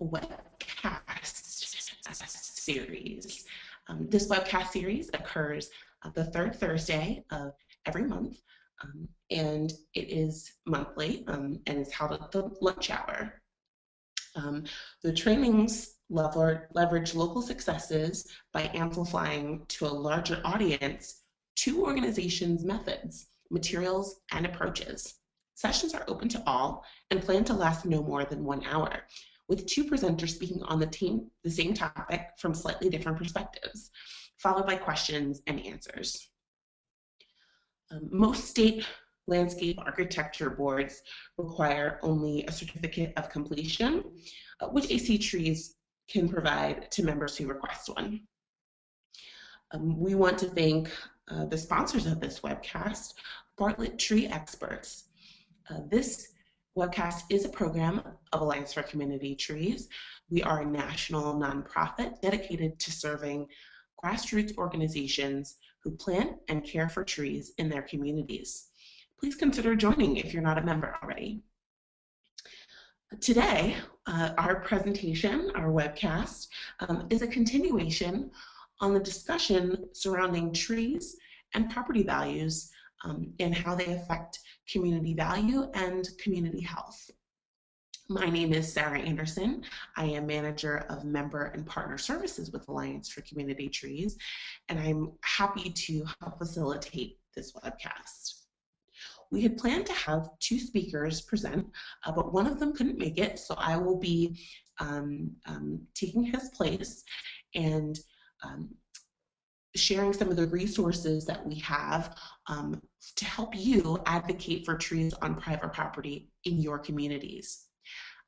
webcast series. This webcast series occurs the third Thursday of every month, and it is monthly and is held at the lunch hour. The trainings leverage local successes by amplifying to a larger audience two organizations' methods, materials, and approaches. Sessions are open to all and plan to last no more than 1 hour, with two presenters speaking on the same topic from slightly different perspectives, followed by questions and answers. Most state landscape architecture boards require only a certificate of completion, which AC Trees can provide to members who request one. We want to thank the sponsors of this webcast, Bartlett Tree Experts. This webcast is a program of Alliance for Community Trees. We are a national nonprofit dedicated to serving grassroots organizations who plant and care for trees in their communities. Please consider joining if you're not a member already. Today, our presentation, our webcast, is a continuation on the discussion surrounding trees and property values and how they affect community value and community health. My name is Sarah Anderson. I am Manager of Member and Partner Services with Alliance for Community Trees, and I'm happy to help facilitate this webcast. We had planned to have two speakers present, but one of them couldn't make it, so I will be taking his place and sharing some of the resources that we have to help you advocate for trees on private property in your communities.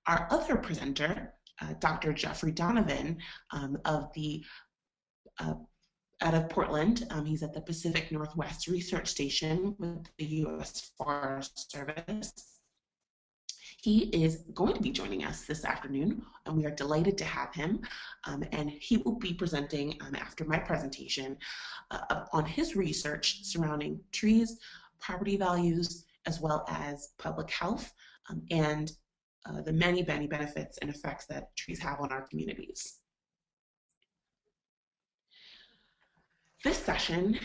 Our other presenter, Dr. Jeffrey Donovan out of Portland. He's at the Pacific Northwest Research Station with the U.S. Forest Service. He is going to be joining us this afternoon, and we are delighted to have him. And he will be presenting after my presentation on his research surrounding trees, property values, as well as public health, and the many, many benefits and effects that trees have on our communities. This session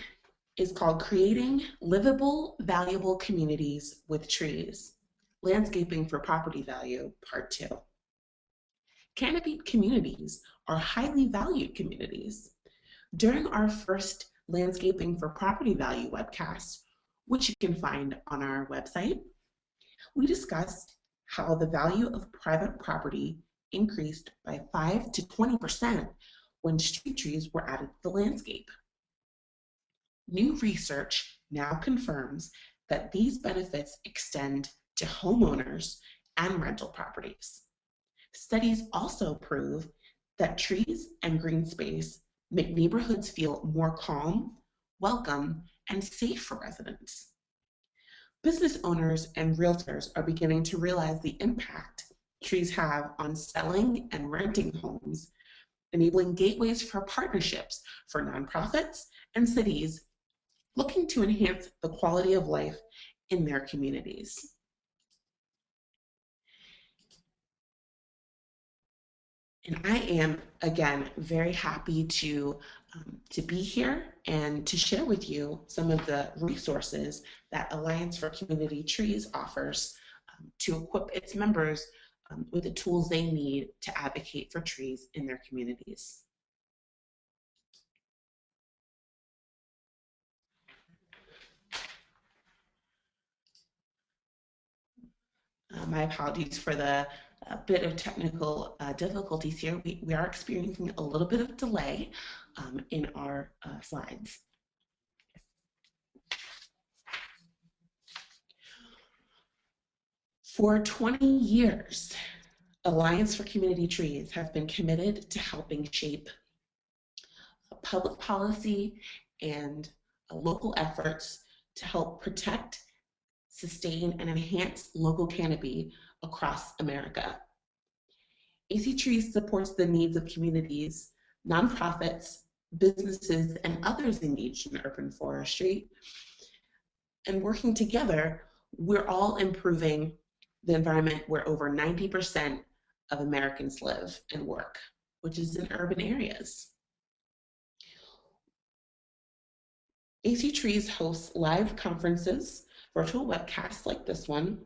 is called Creating Livable, Valuable Communities with Trees, Landscaping for Property Value, Part 2. Canopied communities are highly valued communities. During our first Landscaping for Property Value webcast, which you can find on our website, we discussed how the value of private property increased by 5 to 20% when street trees were added to the landscape. New research now confirms that these benefits extend to homeowners and rental properties. Studies also prove that trees and green space make neighborhoods feel more calm, welcome, and safe for residents. Business owners and realtors are beginning to realize the impact trees have on selling and renting homes, enabling gateways for partnerships for nonprofits and cities looking to enhance the quality of life in their communities. And I am, again, very happy to be here and to share with you some of the resources that Alliance for Community Trees offers to equip its members with the tools they need to advocate for trees in their communities. My apologies for the bit of technical difficulties here. We are experiencing a little bit of delay in our slides. For 20 years, Alliance for Community Trees has been committed to helping shape public policy and local efforts to help protect, sustain, and enhance local canopy across America. AC Trees supports the needs of communities, nonprofits, businesses, and others engaged in urban forestry. And working together, we're all improving the environment where over 90% of Americans live and work, which is in urban areas. AC Trees hosts live conferences, virtual webcasts like this one,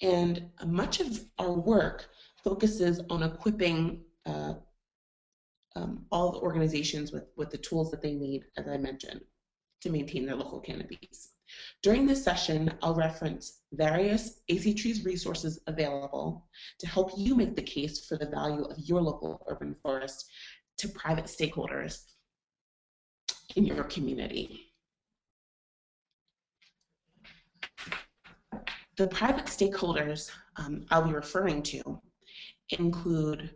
and much of our work focuses on equipping all the organizations with the tools that they need, as I mentioned, to maintain their local canopies. During this session, I'll reference various AC Trees resources available to help you make the case for the value of your local urban forest to private stakeholders in your community. The private stakeholders I'll be referring to include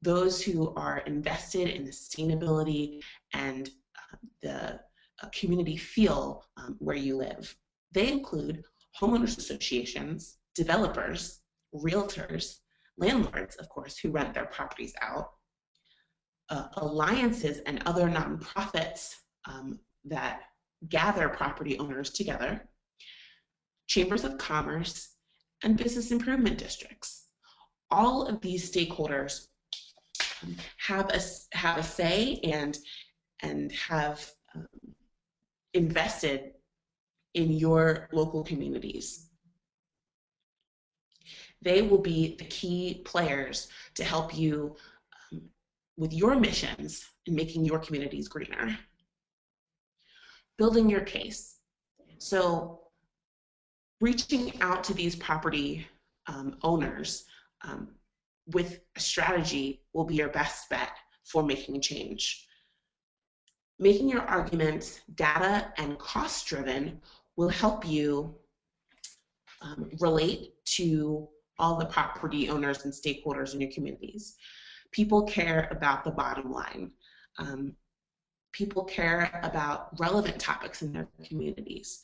those who are invested in the sustainability and the community feel where you live. They include homeowners associations, developers, realtors, landlords, of course, who rent their properties out, alliances and other nonprofits that gather property owners together, chambers of commerce, and business improvement districts. All of these stakeholders have a say and have invested in your local communities. They will be the key players to help you with your missions in making your communities greener. Building your case. So reaching out to these property owners with a strategy will be your best bet for making a change. Making your arguments data and cost driven will help you relate to all the property owners and stakeholders in your communities. People care about the bottom line. People care about relevant topics in their communities.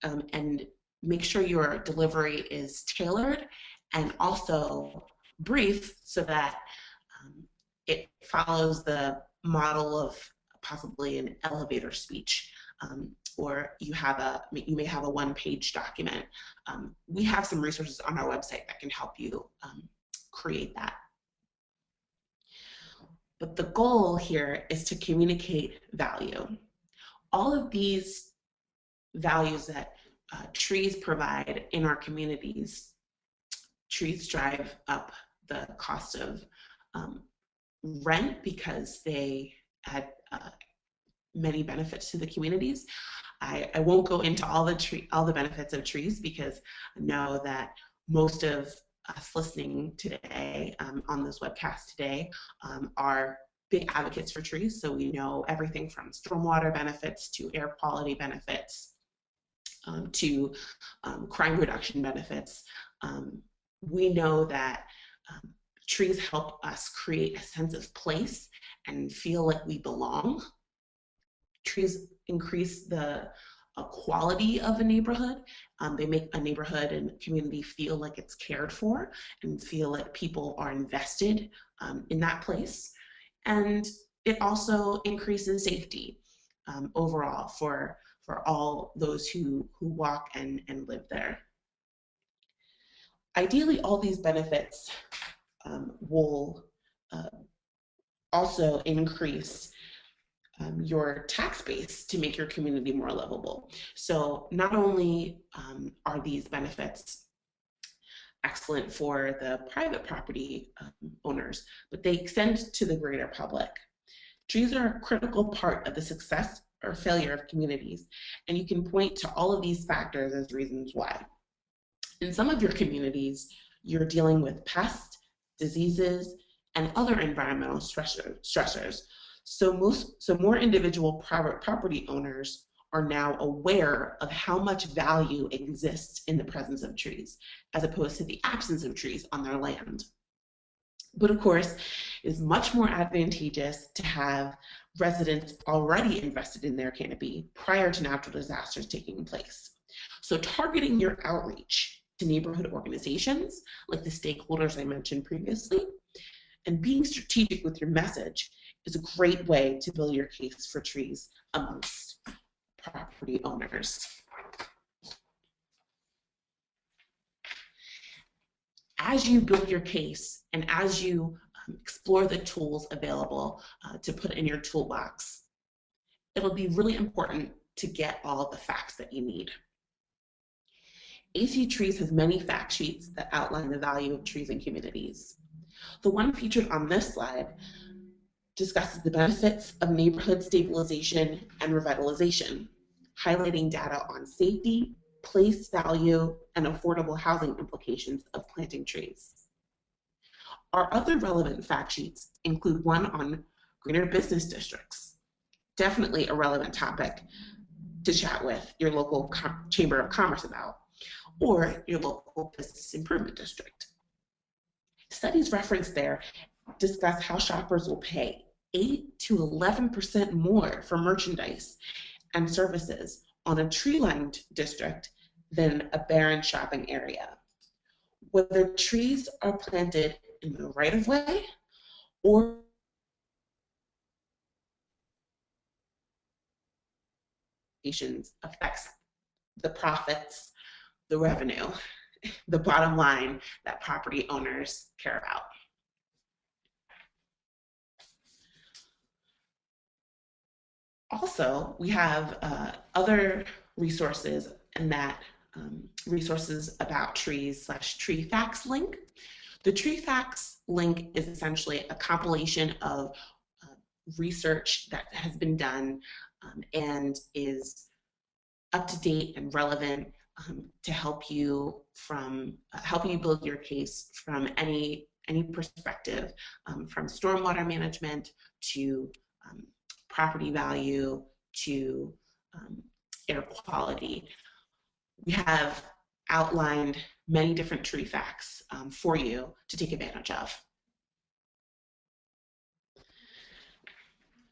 And make sure your delivery is tailored and also brief so that it follows the model of possibly an elevator speech, or you may have a one-page document. We have some resources on our website that can help you create that. But the goal here is to communicate value. All of these values that trees provide in our communities, trees drive up the cost of rent because they add many benefits to the communities. I won't go into all the benefits of trees because I know that most of us listening today on this webcast today are big advocates for trees. So we know everything from stormwater benefits to air quality benefits to crime reduction benefits. We know that trees help us create a sense of place and feel like we belong. Trees increase the quality of a neighborhood. They make a neighborhood and community feel like it's cared for and feel like people are invested in that place. And it also increases safety overall for all those who walk and live there. Ideally, all these benefits will also increase your tax base to make your community more livable. So not only are these benefits excellent for the private property owners, but they extend to the greater public. Trees are a critical part of the success or failure of communities, and you can point to all of these factors as reasons why. In some of your communities, you're dealing with pests, diseases, and other environmental stressors. So more individual private property owners are now aware of how much value exists in the presence of trees, as opposed to the absence of trees on their land. But of course, it is much more advantageous to have residents already invested in their canopy prior to natural disasters taking place. So targeting your outreach to neighborhood organizations, like the stakeholders I mentioned previously, and being strategic with your message is a great way to build your case for trees amongst property owners. As you build your case and as you explore the tools available to put in your toolbox, it'll be really important to get all of the facts that you need. AC Trees has many fact sheets that outline the value of trees in communities. The one featured on this slide discusses the benefits of neighborhood stabilization and revitalization, highlighting data on safety, place value, and affordable housing implications of planting trees. Our other relevant fact sheets include one on greener business districts, definitely a relevant topic to chat with your local Chamber of Commerce about, or your local business improvement district. Studies referenced there discuss how shoppers will pay 8 to 11% more for merchandise and services on a tree-lined district than a barren shopping area. Whether trees are planted in the right-of-way or affects the profits, the revenue, the bottom line that property owners care about. Also, we have other resources, and that resources about trees / tree facts link. The tree facts link is essentially a compilation of research that has been done and is up to date and relevant to help you from helping you build your case from any perspective, from stormwater management to property value to air quality. We have outlined many different tree facts for you to take advantage of.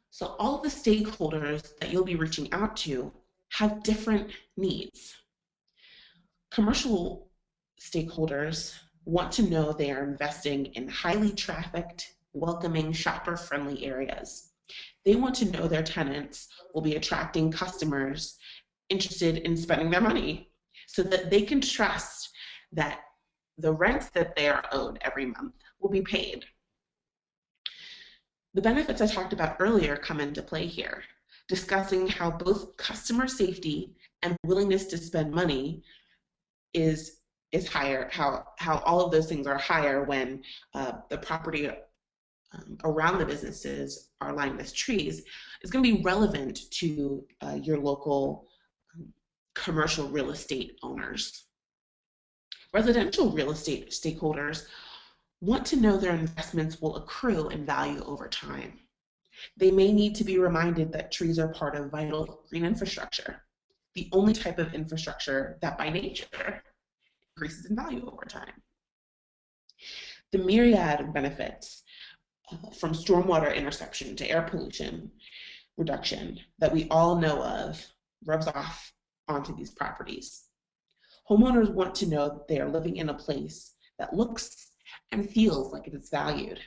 So all of the stakeholders that you'll be reaching out to have different needs. Commercial stakeholders want to know they are investing in highly trafficked, welcoming, shopper-friendly areas. They want to know their tenants will be attracting customers interested in spending their money so that they can trust that the rents that they are owed every month will be paid. The benefits I talked about earlier come into play here, discussing how both customer safety and willingness to spend money is higher, how all of those things are higher when the property around the businesses are lined with trees, is going to be relevant to your local commercial real estate owners. Residential real estate stakeholders want to know their investments will accrue in value over time. They may need to be reminded that trees are part of vital green infrastructure, the only type of infrastructure that by nature increases in value over time. The myriad benefits from stormwater interception to air pollution reduction that we all know of rubs off onto these properties. Homeowners want to know that they are living in a place that looks and feels like it is valued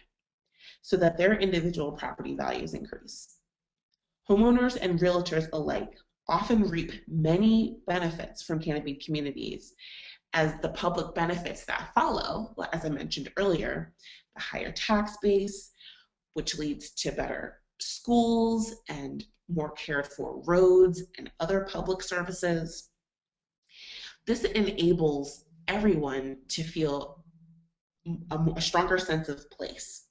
so that their individual property values increase. Homeowners and realtors alike often reap many benefits from canopied communities, as the public benefits that follow, as I mentioned earlier, the higher tax base, which leads to better schools and more cared for roads and other public services. This enables everyone to feel a stronger sense of place.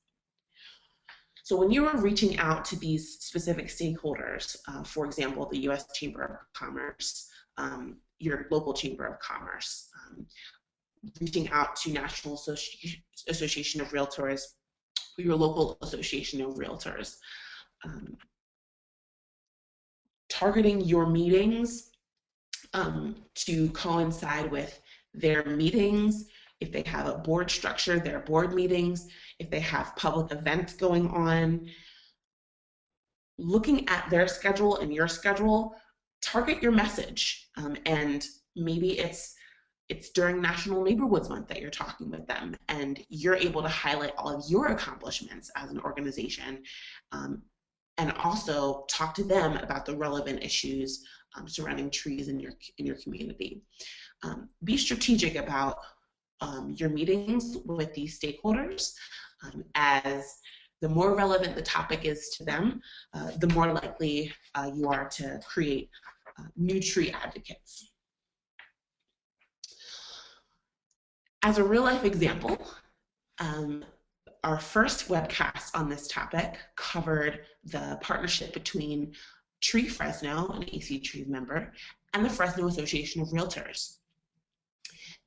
So when you are reaching out to these specific stakeholders, for example, the U.S. Chamber of Commerce, your local Chamber of Commerce, reaching out to National Association of Realtors, your local Association of Realtors, targeting your meetings to coincide with their meetings. If they have a board structure, their board meetings, if they have public events going on, looking at their schedule and your schedule, target your message. And maybe it's during National Neighborhoods Month that you're talking with them, and you're able to highlight all of your accomplishments as an organization, and also talk to them about the relevant issues surrounding trees in your community. Be strategic about your meetings with these stakeholders, as the more relevant the topic is to them, the more likely you are to create new tree advocates. As a real life example, our first webcast on this topic covered the partnership between Tree Fresno, an AC Trees member, and the Fresno Association of Realtors.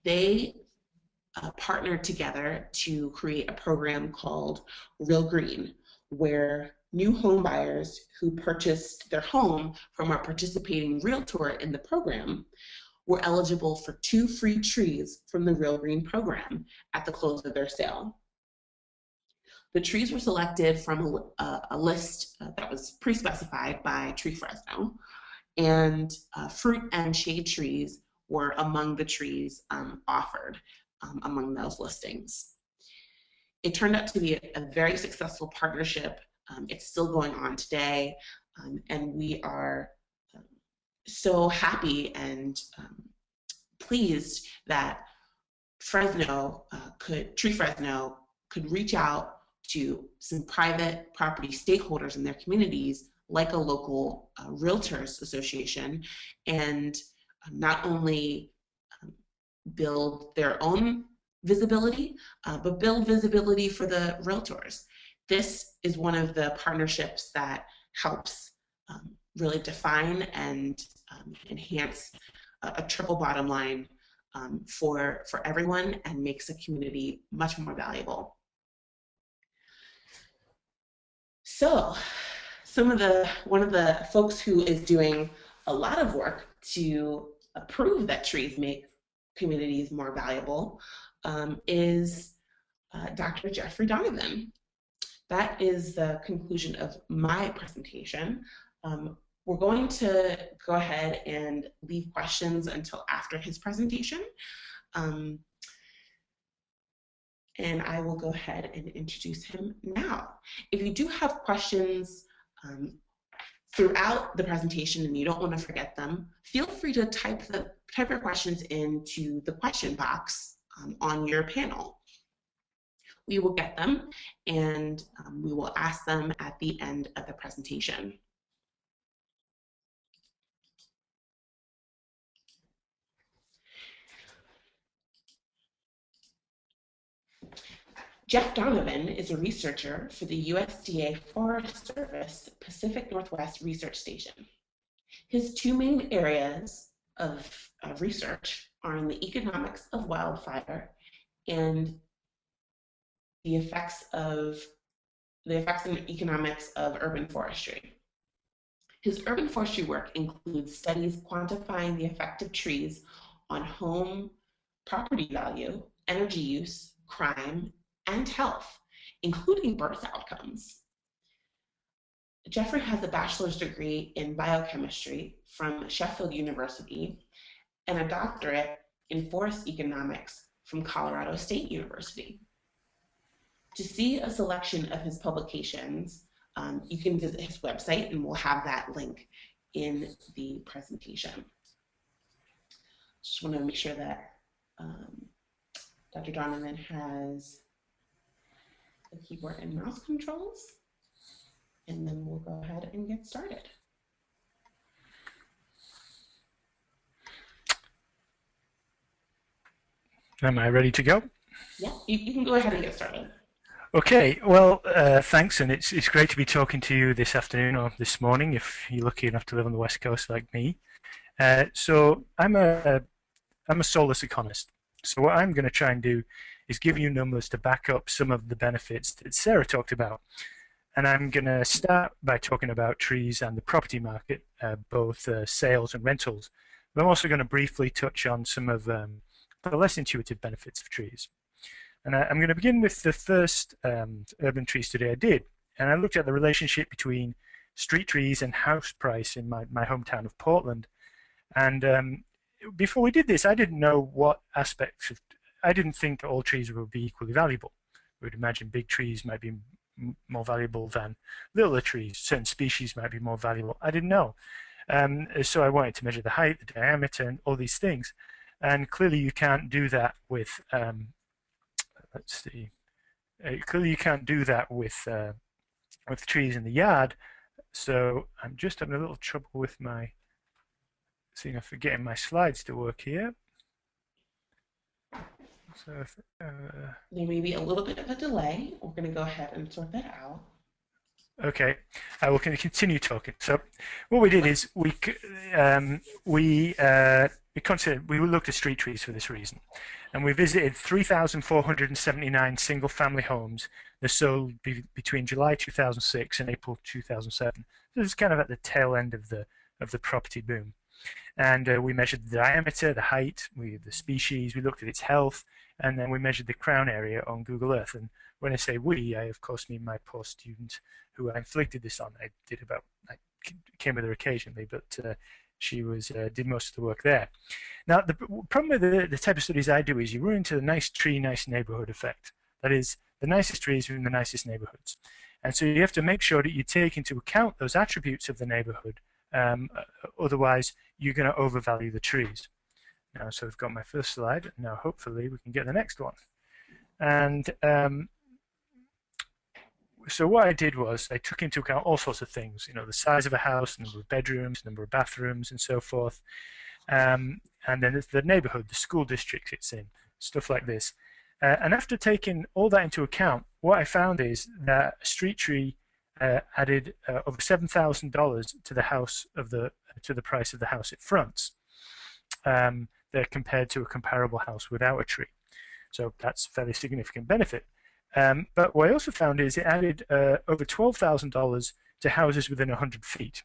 They partnered together to create a program called Real Green, where new home buyers who purchased their home from a participating realtor in the program were eligible for 2 free trees from the Real Green program at the close of their sale. The trees were selected from a list that was pre-specified by Tree Fresno, and fruit and shade trees were among the trees offered among those listings. It turned out to be a very successful partnership. It's still going on today, and we are so happy and pleased that Tree Fresno could reach out to some private property stakeholders in their communities, like a local realtors association, and not only build their own visibility, but build visibility for the realtors. This is one of the partnerships that helps really define and enhance a triple bottom line for everyone, and makes the community much more valuable. So, one of the folks who is doing a lot of work to prove that trees make communities more valuable is Dr. Jeffrey Donovan. That is the conclusion of my presentation. We're going to go ahead and leave questions until after his presentation. And I will go ahead and introduce him now. If you do have questions throughout the presentation and you don't want to forget them, feel free to type your questions into the question box on your panel. We will get them, and we will ask them at the end of the presentation. Jeff Donovan is a researcher for the USDA Forest Service Pacific Northwest Research Station. His 2 main areas of research are in the economics of wildfire and the effects and economics of urban forestry. His urban forestry work includes studies quantifying the effect of trees on home property value, energy use, crime, and health, including birth outcomes. Jeffrey has a bachelor's degree in biochemistry from Sheffield University and a doctorate in forest economics from Colorado State University. To see a selection of his publications, you can visit his website, and we'll have that link in the presentation. Just want to make sure that Dr. Donovan has the keyboard and mouse controls, and then we'll go ahead and get started. Am I ready to go? Yeah, you can go ahead and get started. Okay, well, thanks, and it's great to be talking to you this afternoon or this morning if you're lucky enough to live on the West Coast like me. So I'm a soulless economist. So what I'm going to try and do is give you numbers to back up some of the benefits that Sarah talked about. And I'm going to start by talking about trees and the property market, both sales and rentals. But I'm also going to briefly touch on some of the less intuitive benefits of trees. And I'm going to begin with the first urban tree study I did. And I looked at the relationship between street trees and house price in my hometown of Portland. And before we did this, I didn't know what aspects of, I didn't think that all trees would be equally valuable. We would imagine big trees might be more valuable than littler trees. Certain species might be more valuable. I didn't know. So I wanted to measure the height, the diameter, and all these things. And clearly you can't do that with, let's see, clearly you can't do that with trees in the yard. So I'm just having a little trouble with seeing if I'm getting my slides to work here. So There may be a little bit of a delay. We're going to go ahead and sort that out. okay, I will continue talking. So what we did is we looked at street trees for this reason, and we visited 3,479 single-family homes that sold between July 2006 and April 2007. So this is kind of at the tail end of the property boom. And we measured the diameter, the height, the species, we looked at its health, and then we measured the crown area on Google Earth. And when I say we, I of course mean my poor student who I inflicted this on. I came with her occasionally, but she did most of the work there. Now, the problem with the type of studies I do is you run into the nice tree, nice neighborhood effect. That is, the nicest trees are in the nicest neighborhoods. And so you have to make sure that you take into account those attributes of the neighborhood. Otherwise, you're going to overvalue the trees. Now, so I've got my first slide. Now, hopefully, we can get the next one. And so what I did was I took into account all sorts of things, the size of a house, number of bedrooms, number of bathrooms, and so forth. And then it's the neighborhood, the school district it's in, stuff like this. And after taking all that into account, what I found is that a street tree added over $7,000 to the price of the house it fronts. They're compared to a comparable house without a tree. So that's a fairly significant benefit. But what I also found is it added over $12,000 to houses within 100 feet.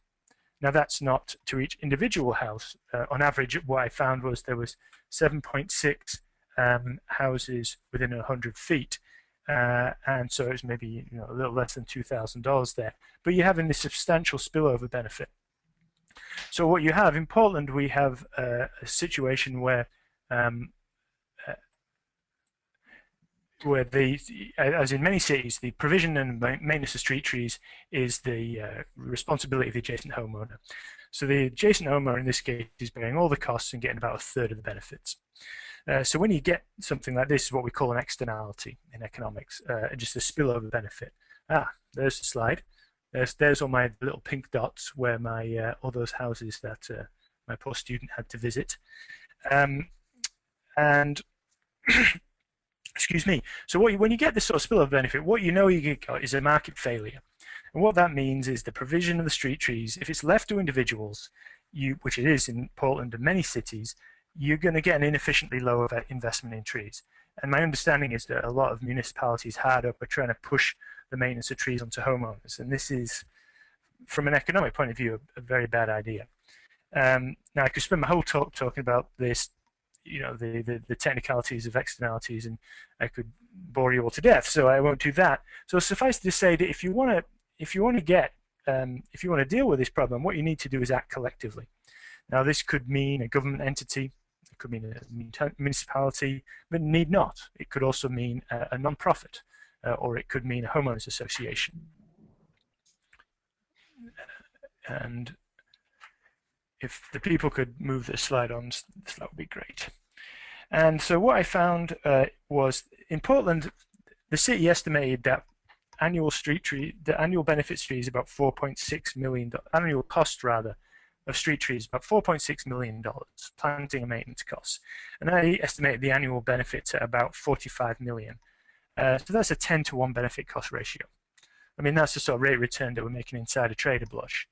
Now that's not to each individual house. On average, what I found was there was 7.6 houses within 100 feet. And so it was maybe a little less than $2,000 there. But you're having this substantial spillover benefit. So what you have in Portland, we have a situation where as in many cities, the provision and maintenance of street trees is the responsibility of the adjacent homeowner. So the adjacent homeowner in this case is bearing all the costs and getting about a third of the benefits. So when you get something like this, is what we call an externality in economics, just a spillover benefit. There's the slide. There's all my little pink dots where my all those houses that my poor student had to visit. And excuse me. So when you get this sort of spillover benefit, what you got is a market failure. And what that means is the provision of the street trees, if it's left to individuals, which it is in Portland and many cities, you're going to get an inefficiently low investment in trees. And my understanding is that a lot of municipalities hard up are trying to push the maintenance of trees onto homeowners. And this is, from an economic point of view, a very bad idea. Now, I could spend my whole talk talking about this, the technicalities of externalities, and I could bore you all to death, so I won't do that. So suffice to say that if you want to deal with this problem, what you need to do is act collectively. Now, this could mean a government entity, it could mean a municipality, but it need not. It could also mean a non-profit, or it could mean a homeowners association. And if the people could move this slide on, that would be great. And so what I found was in Portland, the city estimated that the annual benefit tree is about $4.6 million, annual cost rather, of street trees, about $4.6 million, planting and maintenance costs. And I estimated the annual benefit at about $45 million. So that's a 10-to-1 benefit cost ratio. I mean, that's the sort of rate of return that we're making inside a trader blush.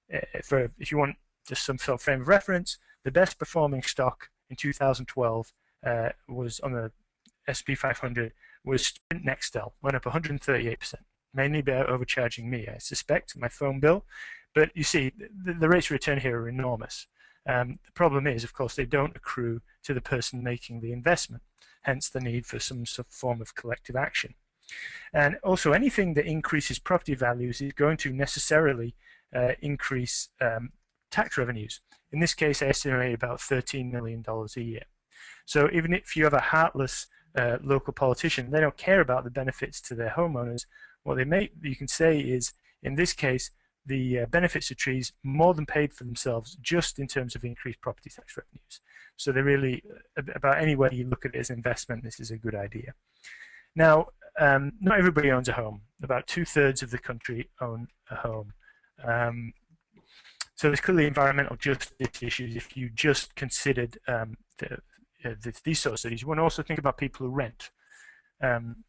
If you want just some sort of frame of reference, the best performing stock in 2012 was on the S&P 500 was Sprint Nextel, went up 138%, mainly by overcharging me, I suspect, my phone bill. But you see, the rates of return here are enormous. The problem is, of course, they don't accrue to the person making the investment, hence the need for some sort of form of collective action. And also, anything that increases property values is going to necessarily increase tax revenues. In this case, I estimate about $13 million a year. So even if you have a heartless local politician, they don't care about the benefits to their homeowners. What you can say is, in this case, the benefits of trees more than paid for themselves just in terms of increased property tax revenues. So they're really, about any way you look at it as investment, this is a good idea. Now, not everybody owns a home. About 2/3 of the country own a home. So there's clearly environmental justice issues if you just considered these sort of studies. You want to also think about people who rent. Um,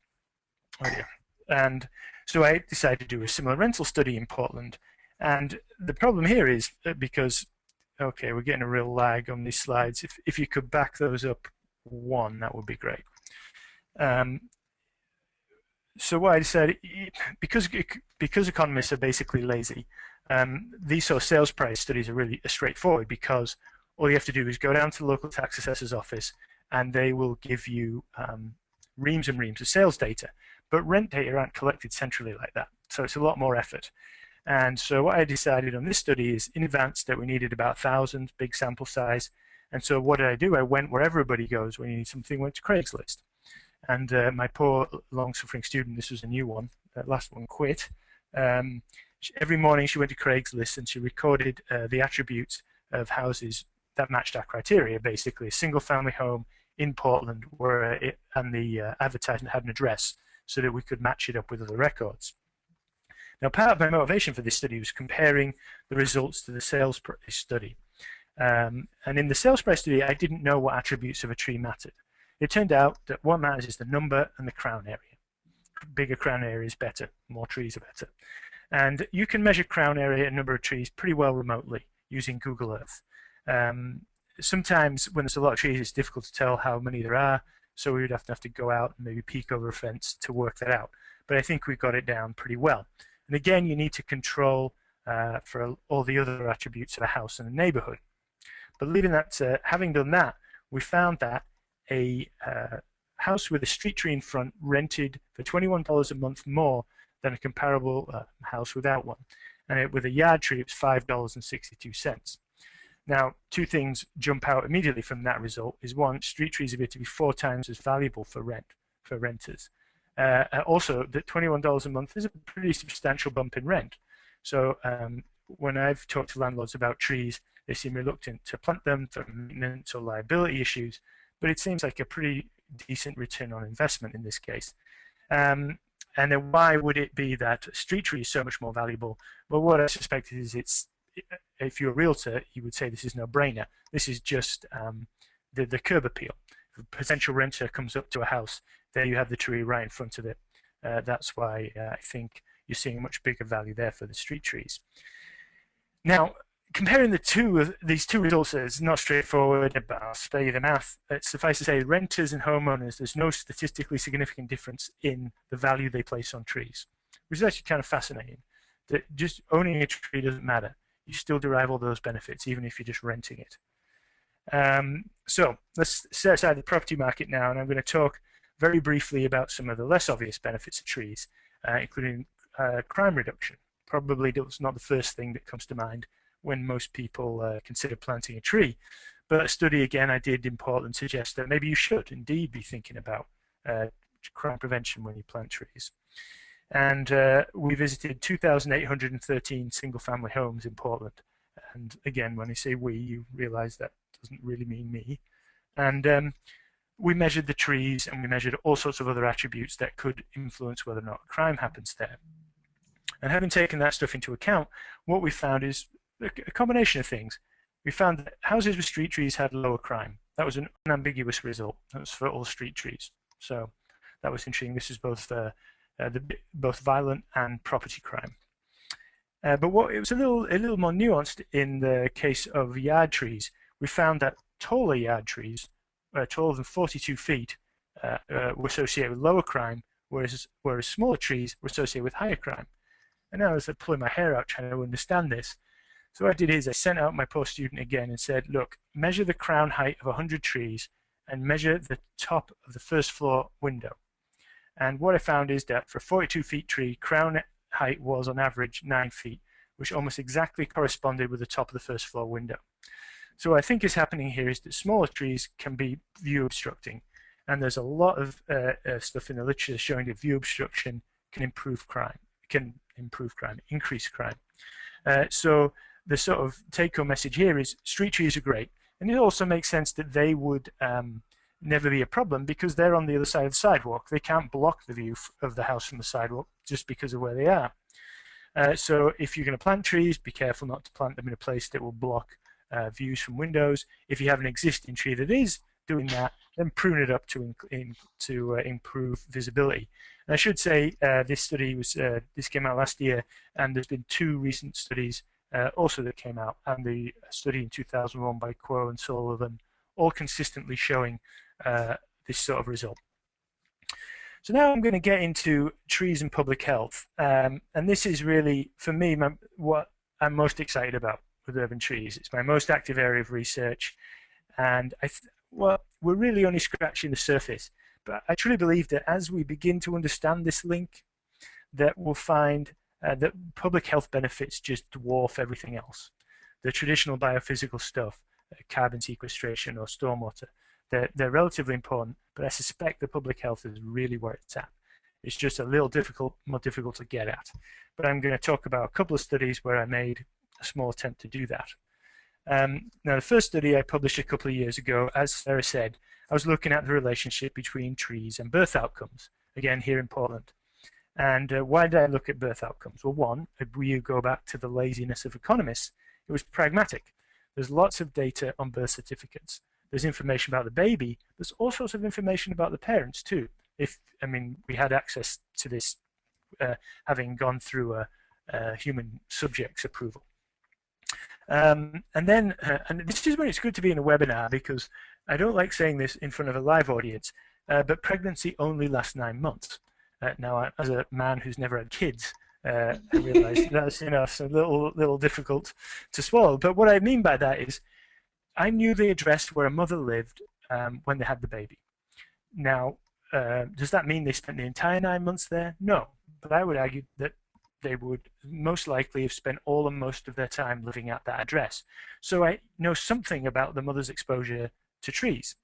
oh dear. And so I decided to do a similar rental study in Portland. And the problem here is because, okay, we're getting a real lag on these slides. If you could back those up one, that would be great. So what I decided, because economists are basically lazy, these sort of sales price studies are really straightforward because all you have to do is go down to the local tax assessor's office and they will give you reams and reams of sales data. But rent data aren't collected centrally like that, so it's a lot more effort. And so what I decided on this study is in advance that we needed about 1,000, big sample size. And so what did I do? I went where everybody goes when you need something, went to Craigslist. And my poor long-suffering student, this was a new one, that last one quit. Every morning she went to Craigslist and she recorded the attributes of houses that matched our criteria, basically a single-family home in Portland and the advertisement had an address so that we could match it up with other records. Now, part of my motivation for this study was comparing the results to the sales price study. And in the sales price study, I didn't know what attributes of a tree mattered. It turned out that what matters is the number and the crown area. Bigger crown area is better, more trees are better. And you can measure crown area and number of trees pretty well remotely using Google Earth. Sometimes when there's a lot of trees, it's difficult to tell how many there are, so we would have to go out and maybe peek over a fence to work that out. But I think we've got it down pretty well. And again, you need to control for all the other attributes of a house and a neighborhood. But leaving that, having done that, we found that a house with a street tree in front rented for $21 a month more than a comparable house without one. And with a yard tree, it was $5.62. Now, two things jump out immediately from that result is one, street trees appear to be 4 times as valuable for renters. Also, that $21 a month is a pretty substantial bump in rent. So when I've talked to landlords about trees, they seem reluctant to plant them for maintenance or liability issues, but it seems like a pretty decent return on investment in this case. And then why would it be that a street tree is so much more valuable? Well, what I suspect is if you're a realtor, you would say this is no-brainer. This is just the curb appeal. If a potential renter comes up to a house, there you have the tree right in front of it. That's why I think you're seeing a much bigger value there for the street trees. Now, comparing these two results is not straightforward, but I'll spare you the math. Suffice to say, renters and homeowners, there's no statistically significant difference in the value they place on trees, which is actually kind of fascinating. That just owning a tree doesn't matter. You still derive all those benefits, even if you're just renting it. So let's set aside the property market now, and I'm going to talk very briefly about some of the less obvious benefits of trees, including crime reduction. Probably that's not the first thing that comes to mind when most people consider planting a tree. But a study, again, I did in Portland suggests that maybe you should indeed be thinking about crime prevention when you plant trees. And we visited 2,813 single-family homes in Portland. And again, when I say we, you realize that doesn't really mean me. And we measured the trees and we measured all sorts of other attributes that could influence whether or not crime happens there. And having taken that stuff into account, what we found is a combination of things. We found that houses with street trees had lower crime. That was an unambiguous result. That was for all street trees. So that was interesting. This is both both violent and property crime. But it was a little more nuanced in the case of yard trees. We found that taller yard trees, taller than 42 feet, were associated with lower crime, whereas smaller trees were associated with higher crime. And now I was pulling my hair out trying to understand this. So what I did is I sent out my poor student again and said, look, measure the crown height of 100 trees and measure the top of the first floor window. And what I found is that for a 42 feet tree, crown height was on average 9 feet, which almost exactly corresponded with the top of the first floor window. So what I think is happening here is that smaller trees can be view obstructing. And there's a lot of stuff in the literature showing that view obstruction can improve crime, can improve crime, increase crime. So the sort of take-home message here is street trees are great, and it also makes sense that they would never be a problem because they're on the other side of the sidewalk. They can't block the view of the house from the sidewalk just because of where they are. So if you're going to plant trees, be careful not to plant them in a place that will block views from windows. If you have an existing tree that is doing that, then prune it up to improve visibility. And I should say this came out last year, and there's been 2 recent studies also that came out, and the study in 2001 by Quo and Sullivan, all consistently showing this sort of result. So now I'm going to get into trees and public health, and this is really, for me, what I'm most excited about with urban trees. It's my most active area of research, and well, we're really only scratching the surface. But I truly believe that as we begin to understand this link, that we'll find that public health benefits just dwarf everything else. The traditional biophysical stuff, carbon sequestration or stormwater, they're relatively important, but I suspect the public health is really where it's at. It's just a little more difficult to get at. But I'm going to talk about a couple of studies where I made a small attempt to do that. Now, the first study I published a couple of years ago, as Sarah said, I was looking at the relationship between trees and birth outcomes, again here in Portland. And why did I look at birth outcomes? Well, one, if we go back to the laziness of economists, it was pragmatic. There's lots of data on birth certificates. There's information about the baby. There's all sorts of information about the parents too. We had access to this having gone through a human subjects approval. And this is when it's good to be in a webinar, because I don't like saying this in front of a live audience, but pregnancy only lasts 9 months. Now, as a man who's never had kids, I realize that's it's a little difficult to swallow. But what I mean by that is I knew the address where a mother lived when they had the baby. Now, does that mean they spent the entire 9 months there? No, but I would argue that they would most likely have spent all or most of their time living at that address. So I know something about the mother's exposure to trees.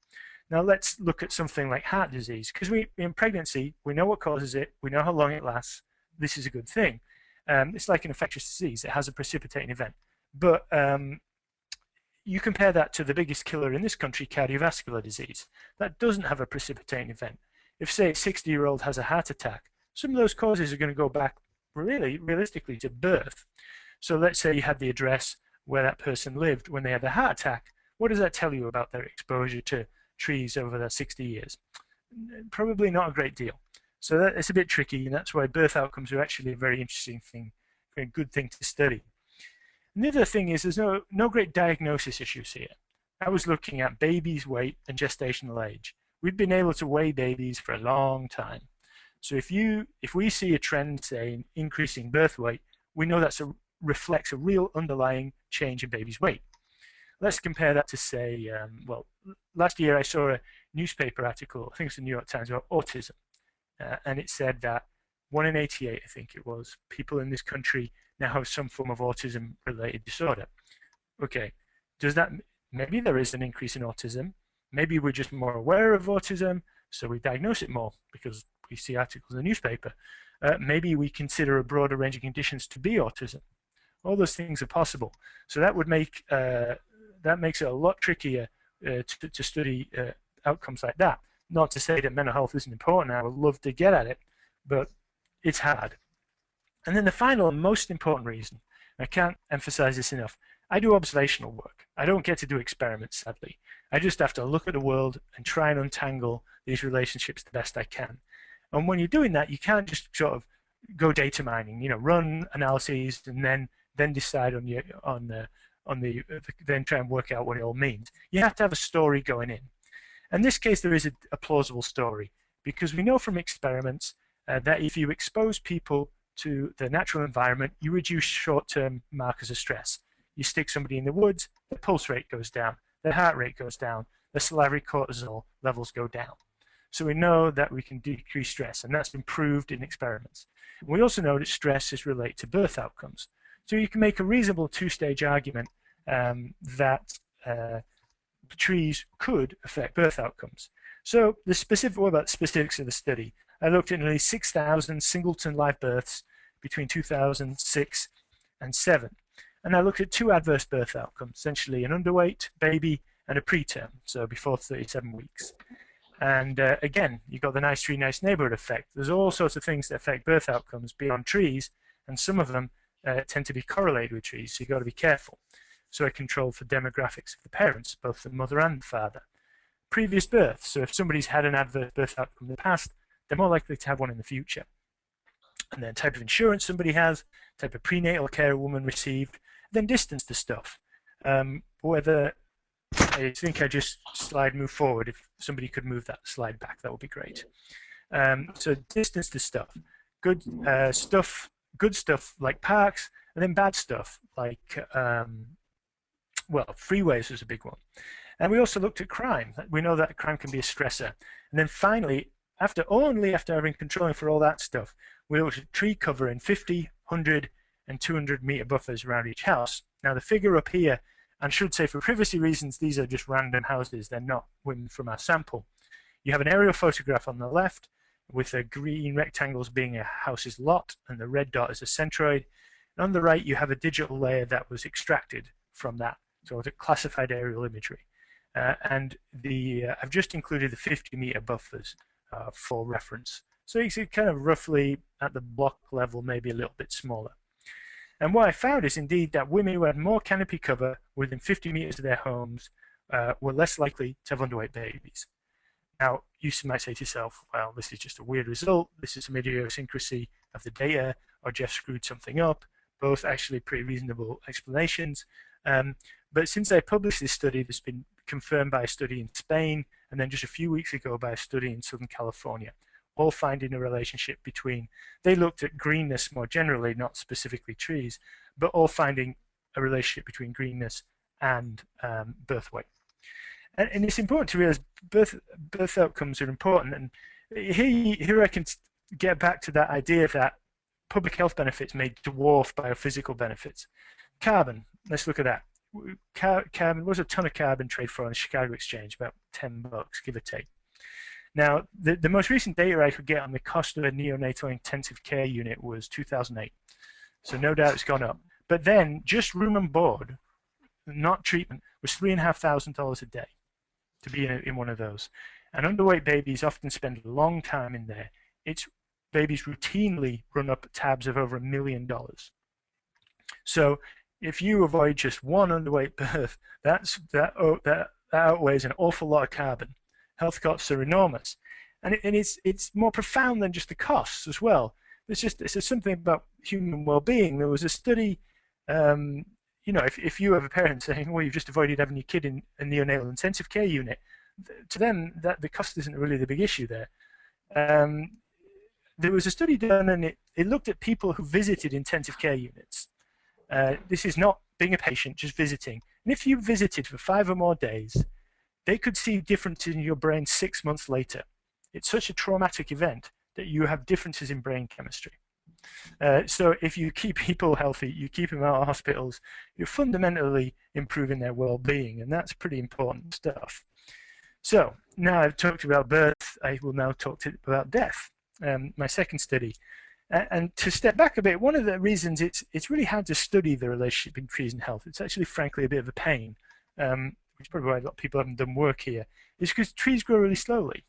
Now let's look at something like heart disease, because in pregnancy, we know what causes it, we know how long it lasts. This is a good thing. It's like an infectious disease. It has a precipitating event. But you compare that to the biggest killer in this country, cardiovascular disease. That doesn't have a precipitating event. If, say, a 60-year-old has a heart attack, some of those causes are going to go back realistically to birth. So let's say you had the address where that person lived when they had the heart attack. What does that tell you about their exposure to trees over their 60 years? Probably not a great deal. So it's a bit tricky, and that's why birth outcomes are actually a very interesting thing, very good thing to study. And the other thing is there's no great diagnosis issues here. I was looking at babies' weight and gestational age. We've been able to weigh babies for a long time. So if we see a trend, say, in increasing birth weight, we know that reflects a real underlying change in baby's weight. Let's compare that to, say, well, last year I saw a newspaper article, I think it's the New York Times, about autism. And it said that 1 in 88, I think it was, people in this country now have some form of autism-related disorder. Okay, maybe there is an increase in autism. Maybe we're just more aware of autism, so we diagnose it more because we see articles in the newspaper. Maybe we consider a broader range of conditions to be autism. All those things are possible. So that would make that makes it a lot trickier to study outcomes like that. Not to say that mental health isn't important. I would love to get at it, but it's hard. And then the final and most important reason, I can't emphasize this enough, I do observational work. I don't get to do experiments, sadly. I just have to look at the world and try and untangle these relationships the best I can. And when you're doing that, you can't just sort of go data mining, run analyses and then decide then try and work out what it all means. You have to have a story going in. In this case, there is a plausible story, because we know from experiments that if you expose people to the natural environment, you reduce short-term markers of stress. You stick somebody in the woods, the pulse rate goes down, the heart rate goes down, the salivary cortisol levels go down. So we know that we can decrease stress, and that's been proved in experiments. We also know that stress is related to birth outcomes. So you can make a reasonable two-stage argument that trees could affect birth outcomes. So what about the specifics of the study? I looked at nearly 6,000 singleton live births between 2006 and 7. And I looked at two adverse birth outcomes, essentially an underweight baby and a preterm, so before 37 weeks. And again, you've got the nice tree, nice neighborhood effect. There's all sorts of things that affect birth outcomes beyond trees, and some of them tend to be correlated with trees, so you've got to be careful. So I controlled for demographics of the parents, both the mother and the father. Previous birth, so if somebody's had an adverse birth outcome in the past, they're more likely to have one in the future. And then type of insurance somebody has, type of prenatal care a woman received, then distance to stuff. Whether I think I just move forward. If somebody could move that slide back, that would be great. So distance to stuff. Good stuff like parks, and then bad stuff like, well, freeways was a big one. And we also looked at crime. We know that crime can be a stressor. And then finally, after having controlling for all that stuff, we looked at tree cover in 50, 100, and 200 meter buffers around each house. Now the figure up here, and I should say for privacy reasons, these are just random houses. They're not women from our sample. You have an aerial photograph on the left with the green rectangles being a house's lot and the red dot is a centroid. And on the right, you have a digital layer that was extracted from that, so it's a classified aerial imagery. I've just included the 50-meter buffers for reference. So you see kind of roughly at the block level, maybe a little bit smaller. And what I found is indeed that women who had more canopy cover within 50 meters of their homes were less likely to have underweight babies. Now, you might say to yourself, well, this is just a weird result. This is some idiosyncrasy of the data, or Jeff screwed something up. Both actually pretty reasonable explanations. But since I published this study, that's been confirmed by a study in Spain, and then just a few weeks ago by a study in Southern California, all finding a relationship between, they looked at greenness more generally, not specifically trees, but all finding a relationship between greenness and birth weight. And it's important to realize birth outcomes are important. And here I can get back to that idea that public health benefits may dwarf biophysical benefits. Carbon, let's look at that. Carbon, was a ton of carbon trade for on the Chicago Exchange, about $10, give or take. Now, the most recent data I could get on the cost of a neonatal intensive care unit was 2008. So no doubt it's gone up. But then just room and board, not treatment, was $3,500 a day to be in one of those. And underweight babies often spend a long time in there. Babies routinely run up tabs of over $1 million. So if you avoid just one underweight birth, that outweighs an awful lot of carbon. Health costs are enormous, and it's more profound than just the costs as well. It's something about human well-being. There was a study, if you have a parent saying, well, you've just avoided having your kid in a neonatal intensive care unit, to them that the cost isn't really the big issue there. There was a study done, and it looked at people who visited intensive care units. This is not being a patient, just visiting. And if you visited for 5 or more days, they could see differences in your brain 6 months later. It's such a traumatic event that you have differences in brain chemistry. So if you keep people healthy, you keep them out of hospitals, you're fundamentally improving their well-being, and that's pretty important stuff. So now I've talked about birth, I will now talk about death, my second study. And to step back a bit, one of the reasons it's really hard to study the relationship between trees and health, it's actually frankly a bit of a pain, which is probably why a lot of people haven't done work here, is because trees grow really slowly.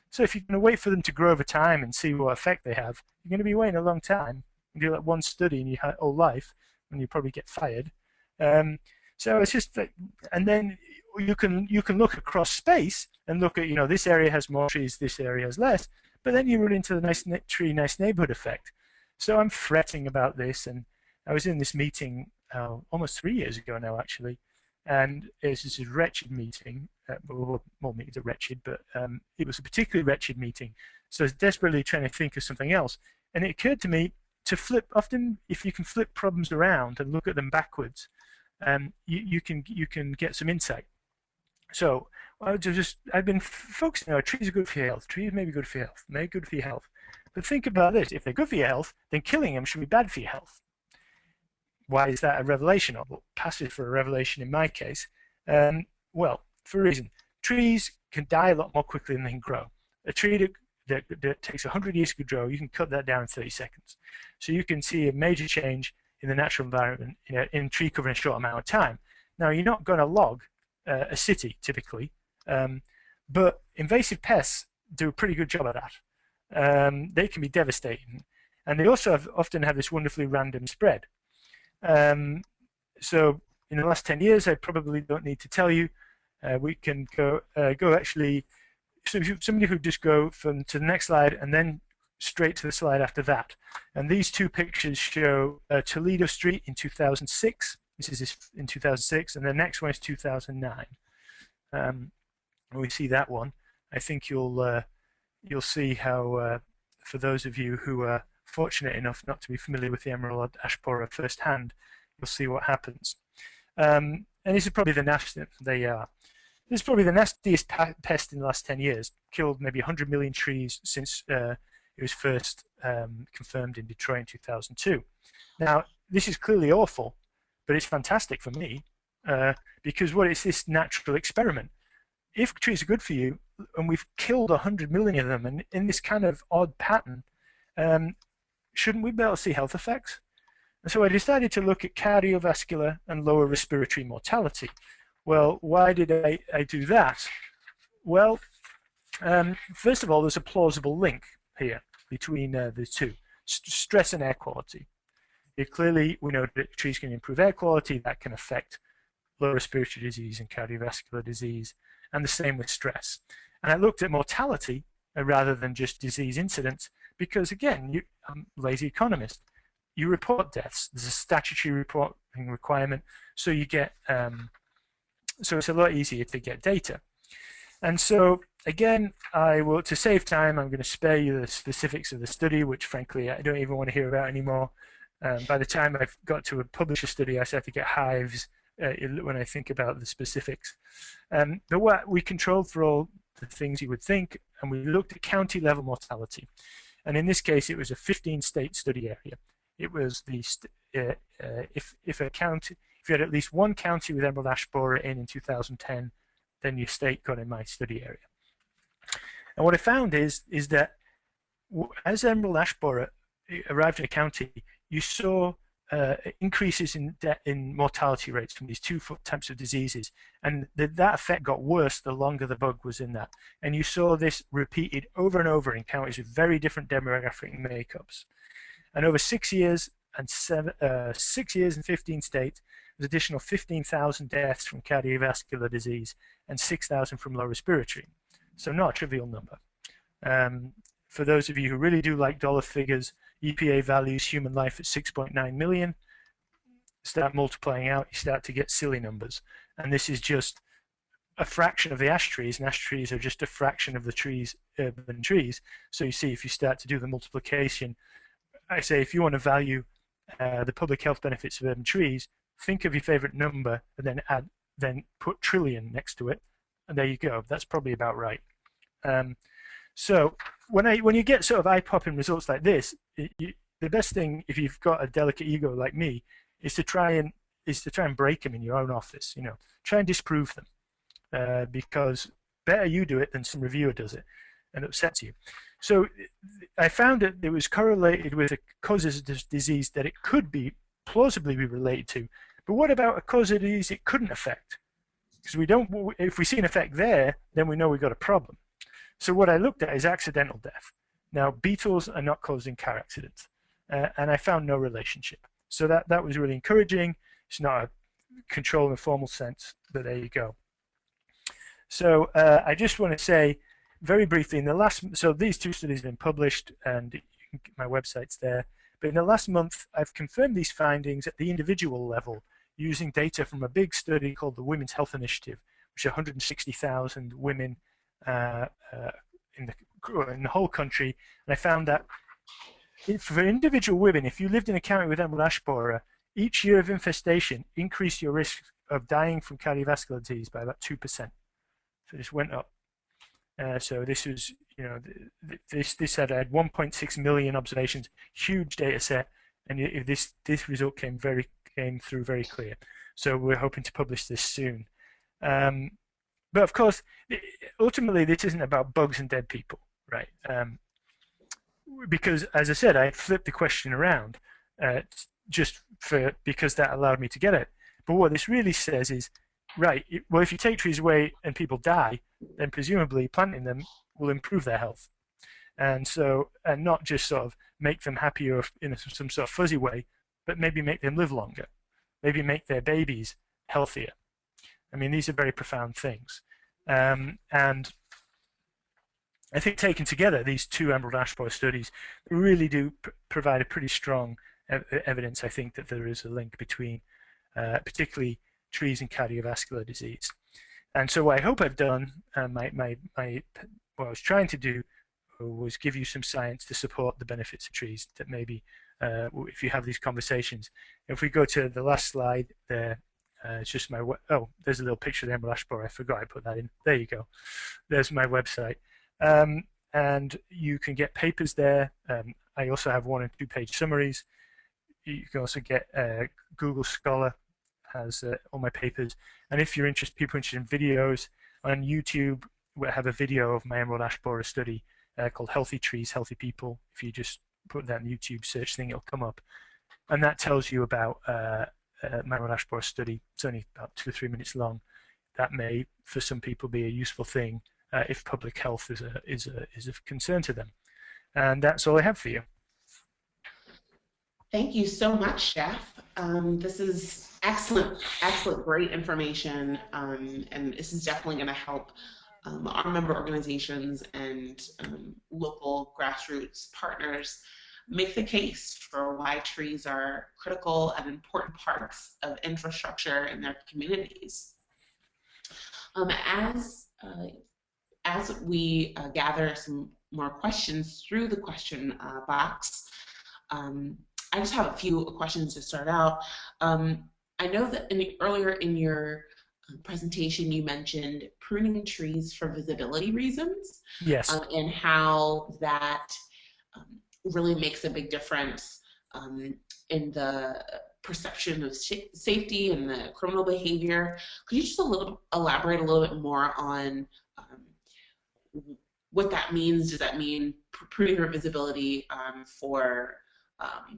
So if you're going to wait for them to grow over time and see what effect they have, you're going to be waiting a long time. You do like one study in your whole life, and you probably get fired. So it's just that, and then you can look across space and look at, this area has more trees, this area has less, but then you run into the nice tree, nice neighborhood effect. So I'm fretting about this, and I was in this meeting almost 3 years ago now, actually, and it was this wretched meeting. Well, more meetings are wretched, but it was a particularly wretched meeting. So I was desperately trying to think of something else, and it occurred to me to flip. Often, if you can flip problems around and look at them backwards, you can get some insight. So I've been focusing on trees are good for your health. Trees may be good for your health, may be good for your health. But think about this: if they're good for your health, then killing them should be bad for your health. Why is that a revelation? Or passive for a revelation in my case? Well, for a reason. Trees can die a lot more quickly than they can grow. A tree that takes 100 years to grow, you can cut that down in 30 seconds. So you can see a major change in the natural environment in tree cover in a short amount of time. Now, you're not going to log a city typically, but invasive pests do a pretty good job of that. They can be devastating, and they also often have this wonderfully random spread. So in the last 10 years, I probably don't need to tell you, we can go actually, so somebody who just go to the next slide and then straight to the slide after that. And these two pictures show Toledo Street in 2006. This is in 2006, and the next one is 2009. When we see that one, I think you'll see how, for those of you who are fortunate enough not to be familiar with the emerald ash borer firsthand, you'll see what happens. And this is probably the nastiest they are. This is probably the nastiest pest in the last 10 years. Killed maybe 100 million trees since it was first confirmed in Detroit in 2002. Now, this is clearly awful, but it's fantastic for me because what is this natural experiment? If trees are good for you, and we've killed 100 million of them, and in this kind of odd pattern, shouldn't we be able to see health effects? And so I decided to look at cardiovascular and lower respiratory mortality. Well, why did I do that? Well, first of all, there's a plausible link here between the two, stress and air quality. Clearly, we know that trees can improve air quality. That can affect lower respiratory disease and cardiovascular disease, and the same with stress. And I looked at mortality rather than just disease incidence because, again, I'm a lazy economist. You report deaths. There's a statutory reporting requirement, so you get so it's a lot easier to get data. And so, again, to save time, I'm going to spare you the specifics of the study, which, frankly, I don't even want to hear about anymore. By the time I've got to publish a study, I start to get hives when I think about the specifics. But what we controlled for all the things you would think, and we looked at county-level mortality. And in this case, it was a 15-state study area. It was the if you had at least one county with emerald ash borer in 2010, then your state got in my study area. And what I found is that as emerald ash borer arrived in a county, you saw increases in mortality rates from these two types of diseases, and that effect got worse the longer the bug was in that. And you saw this repeated over and over in counties with very different demographic makeups. And over 6 years and 6 years in 15 states, there's additional 15,000 deaths from cardiovascular disease and 6,000 from lower respiratory. So not a trivial number. For those of you who really do like dollar figures, EPA values human life at 6.9 million. Start multiplying out, you start to get silly numbers. And this is just a fraction of the ash trees, and ash trees are just a fraction of the trees, urban trees. So you see, if you start to do the multiplication, I say if you want to value the public health benefits of urban trees, think of your favorite number and then put trillion next to it, and there you go. That's probably about right. So when you get sort of eye-popping results like this, the best thing, if you've got a delicate ego like me, is to try and break them in your own office. Try and disprove them, because better you do it than some reviewer does it and upsets you. So I found that it was correlated with the causes of disease that it could be plausibly be related to. But what about a cause of disease it couldn't affect? Because if we see an effect there, then we know we've got a problem. So what I looked at is accidental death. Now, beetles are not causing car accidents, and I found no relationship. So that was really encouraging. It's not a control in a formal sense, but there you go. So I just want to say very briefly, so these two studies have been published, and my website's there. But in the last month, I've confirmed these findings at the individual level using data from a big study called the Women's Health Initiative, which are 160,000 women in the whole country. And I found that for individual women, if you lived in a county with emerald ash borer, each year of infestation increased your risk of dying from cardiovascular disease by about 2%. So this went up. So this was, this had 1.6 million observations, huge data set, and this result came through very clear. So we're hoping to publish this soon. But of course, ultimately, this isn't about bugs and dead people. right? Because, as I said, I flipped the question around uh, just because that allowed me to get it. But what this really says is, right, well, if you take trees away and people die, then presumably planting them will improve their health. And so, and not just sort of make them happier in some sort of fuzzy way, but maybe make them live longer, maybe make their babies healthier. I mean, these are very profound things. And I think taken together, these two emerald ash borer studies really do provide a pretty strong evidence, I think, that there is a link between particularly trees and cardiovascular disease. And so what I hope I've done, what I was trying to do was give you some science to support the benefits of trees that maybe if you have these conversations. If we go to the last slide there, it's just my, there's a little picture of the emerald ash borer. I forgot I put that in. There you go. There's my website. And you can get papers there. I also have 1- and 2-page summaries. You can also get Google Scholar has all my papers. And if you're interested, people interested in videos, on YouTube, we have a video of my emerald ash borer study called Healthy Trees, Healthy People. If you just put that in the YouTube search thing, it'll come up. And that tells you about my emerald ash borer study. It's only about 2 or 3 minutes long. That may, for some people, be a useful thing if public health is a concern to them. And that's all I have for you. Thank you so much, Jeff. This is excellent, excellent, great information, and this is definitely going to help our member organizations and local grassroots partners make the case for why trees are critical and important parts of infrastructure in their communities. Um, as uh, as we gather some more questions through the question box, um, I just have a few questions to start out. I know that earlier in your presentation you mentioned pruning trees for visibility reasons, Yes. and how that um, really makes a big difference um, in the perception of safety and the criminal behavior. Could you just elaborate a little bit more on what that means? Does that mean pruning for visibility for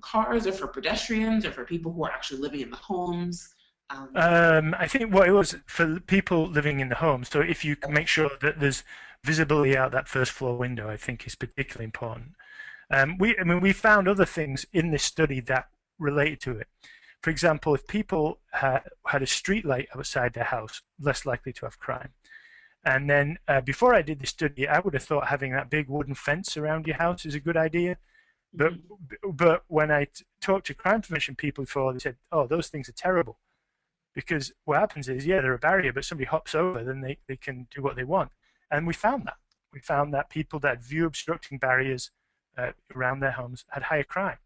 cars or for pedestrians or for people who are actually living in the homes? Um, I think what it was for people living in the home. So if you can make sure that there's visibility out that first floor window, I think is particularly important. I mean, we found other things in this study that related to it. For example, if people had a street light outside their house, less likely to have crime. And then before I did the study, I would have thought having that big wooden fence around your house is a good idea. But mhm. but when I talked to crime prevention people before, they said, "Oh, those things are terrible." Because what happens is, yeah, they're a barrier, but somebody hops over, then they can do what they want. And we found that. We found that people that view obstructing barriers around their homes had higher crime.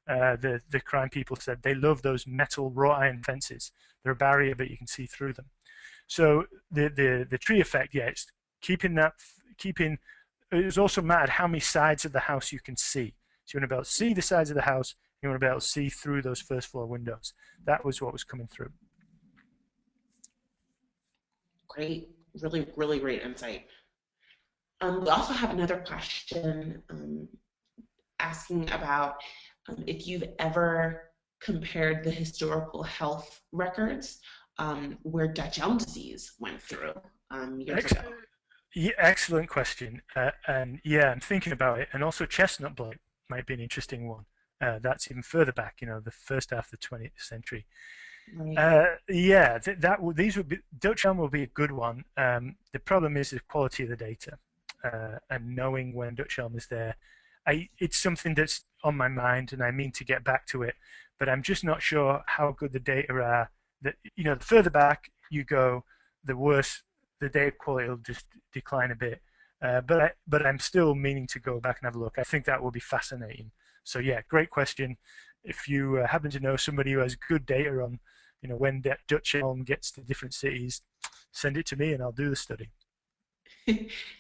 The crime people said they love those metal wrought iron fences. They're a barrier, but you can see through them. So the tree effect, yeah, it's keeping. It was also mattered how many sides of the house you can see. So you want to be able to see the sides of the house. You want to be able to see through those first floor windows. That was what was coming through. Great, really, really great insight. We also have another question asking about if you've ever compared the historical health records where Dutch elm disease went through years ago. Yeah, excellent question. And yeah, I'm thinking about it. And also chestnut blight might be an interesting one. That's even further back, the first half of the 20th century. Right. Yeah, these would be Dutch elm will be a good one. The problem is the quality of the data and knowing when Dutch elm is there. It's something that's on my mind, and I mean to get back to it, but I'm just not sure how good the data are. That the further back you go, the worse the data quality will just decline a bit. But I'm still meaning to go back and have a look. I think that will be fascinating. So yeah, great question. If you happen to know somebody who has good data on when Dutch elm gets to different cities, send it to me and I'll do the study.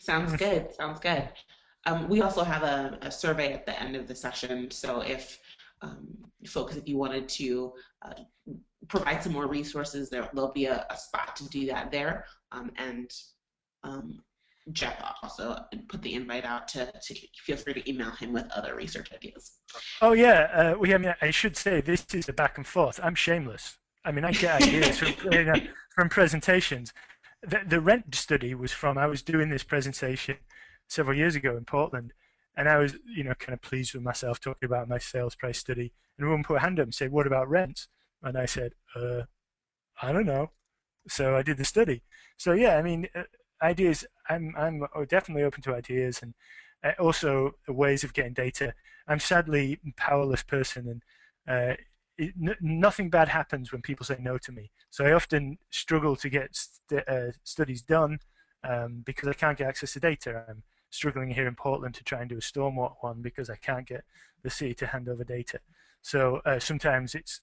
Sounds good. Sounds good. We also have a survey at the end of the session. So um, if you wanted to uh, provide some more resources, there'll be a spot to do that there. And um, Jeff also put the invite out to feel free to email him with other research ideas. Oh yeah, I mean, I should say this is a back and forth. I'm shameless. I mean, I get ideas from presentations. The rent study was from I was doing this presentation several years ago in Portland, and I was kind of pleased with myself talking about my sales price study. And a woman put a hand up and said, "What about rent?" And I said, "I don't know." So I did the study. So yeah, I mean, ideas. I'm definitely open to ideas and also ways of getting data. I'm sadly a powerless person, and nothing bad happens when people say no to me. So I often struggle to get studies done because I can't get access to data. I'm struggling here in Portland to try and do a stormwater one because I can't get the city to hand over data. So sometimes it's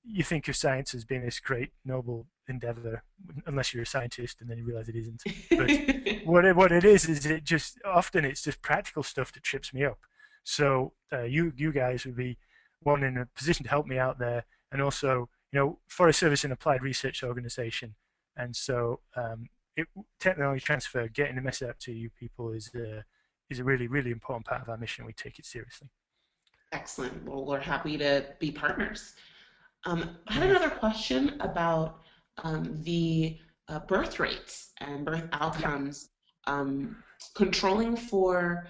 you think of science as being this great noble endeavor unless you're a scientist and then you realize it isn't. But what it is it just often it's just practical stuff that trips me up. So you guys would be one in a position to help me out there, and also Forest Service and Applied Research Organization, and so technology transfer, getting the message out to you people is a really important part of our mission. We take it seriously. Excellent. Well, we're happy to be partners. I had Mm. another question about the birth rates and birth Yeah. outcomes, um, controlling for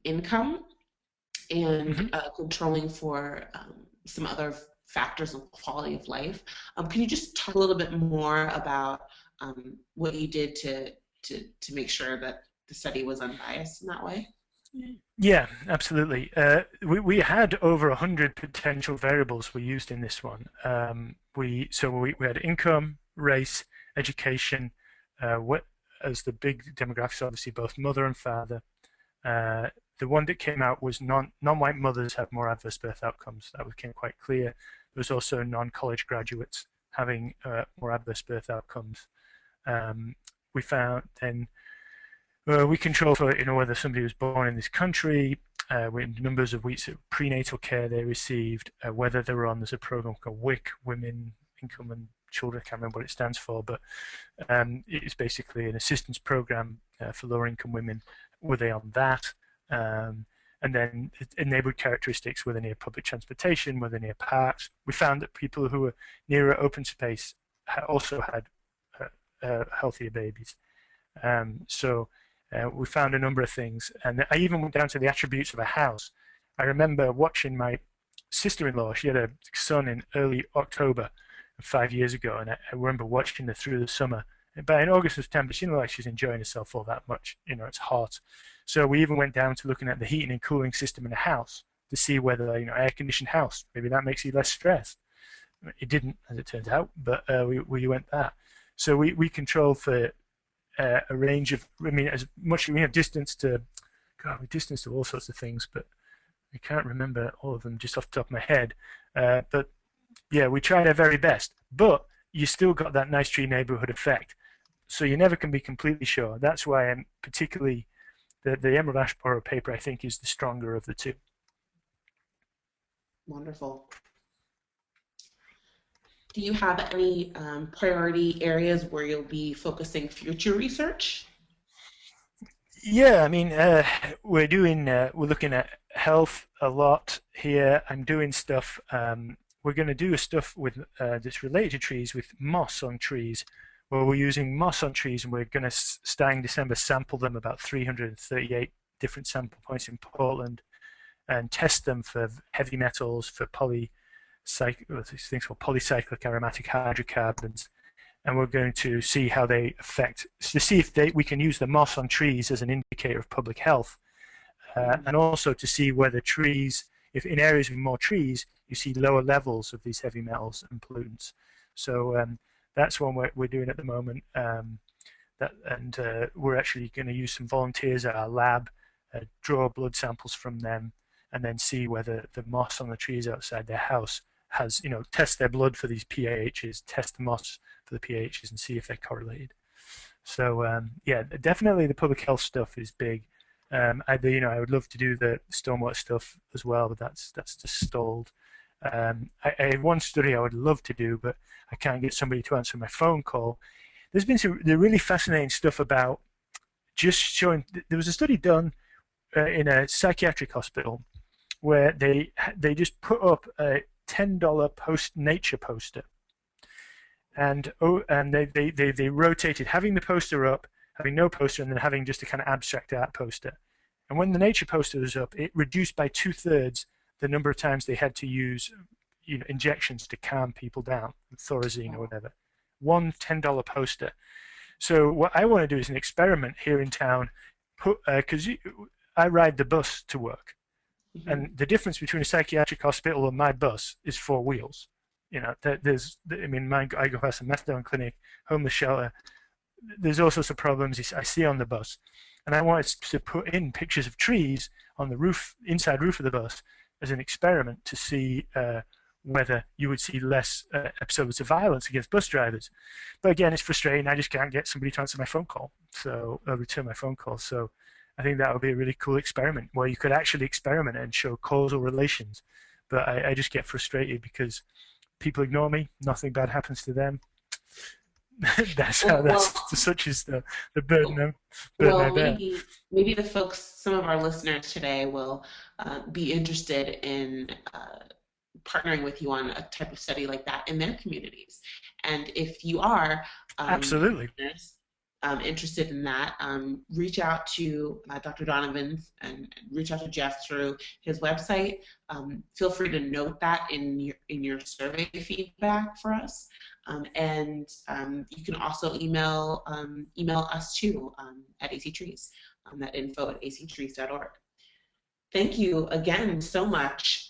income and Mm-hmm. controlling for some other factors of quality of life. Can you just talk a little bit more about what you did to make sure that the study was unbiased in that way? Yeah, absolutely. We had over 100 potential variables we used in this one. We had income, race, education, what as the big demographics, obviously both mother and father. Uh, the one that came out was non-white mothers have more adverse birth outcomes. That became quite clear. There was also non-college graduates having more adverse birth outcomes. We found then we control for whether somebody was born in this country, numbers of weeks of prenatal care they received, whether they were on there's a program called WIC, Women, Income and Children. I can't remember what it stands for, but it's basically an assistance program for lower income women. Were they on that? And then enabled characteristics, were they near public transportation, were they near parks. We found that people who were nearer open space also had healthier babies. So we found a number of things, and I even went down to the attributes of a house. I remember watching my sister-in-law. She had a son in early October 5 years ago, and I remember watching her through the summer. But in August and September, she didn't look like she's enjoying herself all that much. It's hot. So we even went down to looking at the heating and cooling system in the house to see whether, air-conditioned house, maybe that makes you less stressed. It didn't, as it turns out, but we went that. So we controlled for a range of, I mean, as much we have distance to, God, we distance to all sorts of things, but I can't remember all of them just off the top of my head. But yeah, we tried our very best, but you still got that nice tree neighborhood effect. So you never can be completely sure. That's why I'm particularly the Emerald Ash Borer paper I think is the stronger of the two. Wonderful. Do you have any priority areas where you'll be focusing future research? Yeah, I mean, we're looking at health a lot here. I'm doing stuff. We're going to do stuff with that's related to trees with moss on trees, where we're using moss on trees, and we're going to starting December sample them about 338 different sample points in Portland, and test them for heavy metals, for things called polycyclic aromatic hydrocarbons, and we're going to see how they affect, to see if we can use the moss on trees as an indicator of public health, and also to see whether trees, if in areas with more trees, you see lower levels of these heavy metals and pollutants. So that's one we're doing at the moment. And we're actually going to use some volunteers at our lab, draw blood samples from them, and then see whether the moss on the trees outside their house has, test their blood for these PAHs, test the moss for the PAHs, and see if they're correlated. So yeah, definitely the public health stuff is big. I would love to do the stormwater stuff as well, but that's just stalled. I have one study I would love to do, but I can't get somebody to answer my phone call. There's been some really fascinating stuff about just showing. There was a study done in a psychiatric hospital where they just put up a $10 post nature poster, and they rotated having the poster up, having no poster, and then having just a kind of abstract art poster. And when the nature poster was up, it reduced by 2/3 the number of times they had to use injections to calm people down, Thorazine or whatever. One $10 poster. So what I want to do is an experiment here in town, because I ride the bus to work, Mm-hmm. and the difference between a psychiatric hospital and my bus is 4 wheels. I mean, I go past a methadone clinic, homeless shelter. There's all sorts of problems I see on the bus, and I wanted to put in pictures of trees on the roof, inside roof of the bus, as an experiment to see whether you would see less episodes of violence against bus drivers. But again, it's frustrating. I just can't get somebody to answer my phone call, so I'll return my phone call. So I think that would be a really cool experiment where you could actually experiment and show causal relations. But I just get frustrated because people ignore me. Nothing bad happens to them. That's Well, such is the burden I well, bear. maybe the folks, some of our listeners today will be interested in partnering with you on a type of study like that in their communities. And if you are Absolutely. interested in that, reach out to Dr. Donovan and reach out to Jeff through his website. Feel free to note that in your survey feedback for us. And you can also email us too at ACTrees, at info@actrees.org. Thank you again so much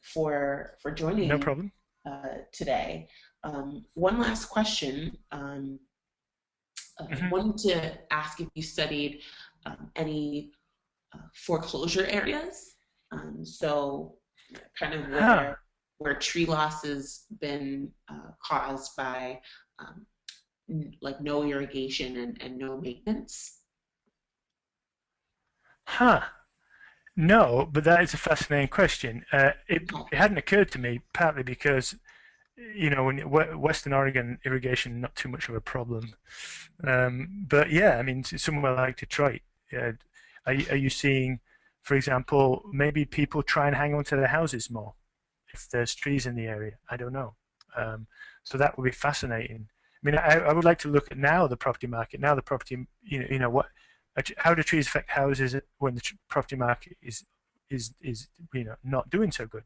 for No joining problem. today. One last question. Hmm. Wanted to ask if you studied any foreclosure areas. So kind of Huh. where tree loss has been caused by like no irrigation and no maintenance. Huh. No, but that is a fascinating question. It hadn't occurred to me partly because when Western Oregon irrigation not too much of a problem. But yeah, I mean, somewhere like Detroit, are you seeing, for example, maybe people try and hang on to their houses more if there's trees in the area? I don't know. Um, so that would be fascinating. I mean, I would like to look at now the property market. Now the property, what, how do trees affect houses when the property market is not doing so good?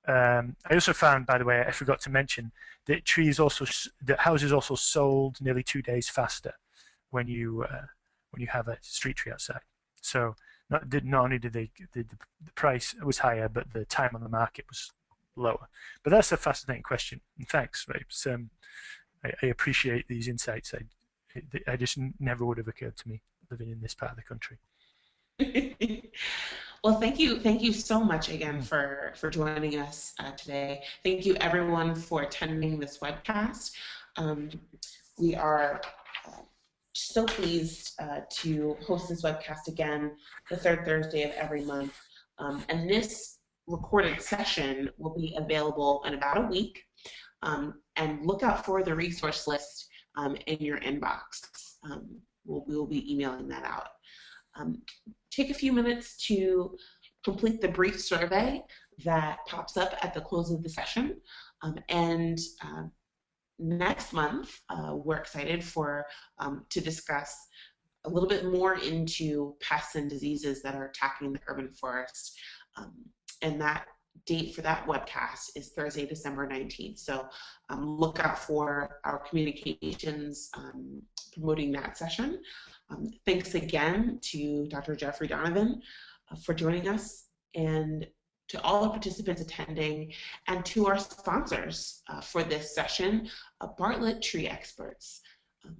I also found, by the way, I forgot to mention that that houses also sold nearly 2 days faster when you have a street tree outside. So not only did the price was higher, but the time on the market was lower. But that's a fascinating question. And thanks, Ray. I appreciate these insights. I just never would have occurred to me living in this part of the country. Well, thank you so much again Mm. for joining us today. Thank you everyone for attending this webcast. Um, we are so pleased to host this webcast again the third Thursday of every month. And this recorded session will be available in about a week. And look out for the resource list in your inbox. We'll be emailing that out. Um, Take a few minutes to complete the brief survey that pops up at the close of the session. And next month, we're excited to discuss a little bit more into pests and diseases that are attacking the urban forest. Um, and that date for that webcast is Thursday, December 19th. So look out for our communications promoting that session. Thanks again to Dr. Jeffrey Donovan for joining us, and to all the participants attending, and to our sponsors for this session, Bartlett Tree Experts. Um,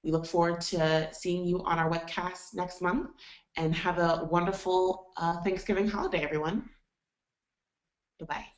we look forward to seeing you on our webcast next month, and have a wonderful Thanksgiving holiday, everyone. Bye-bye.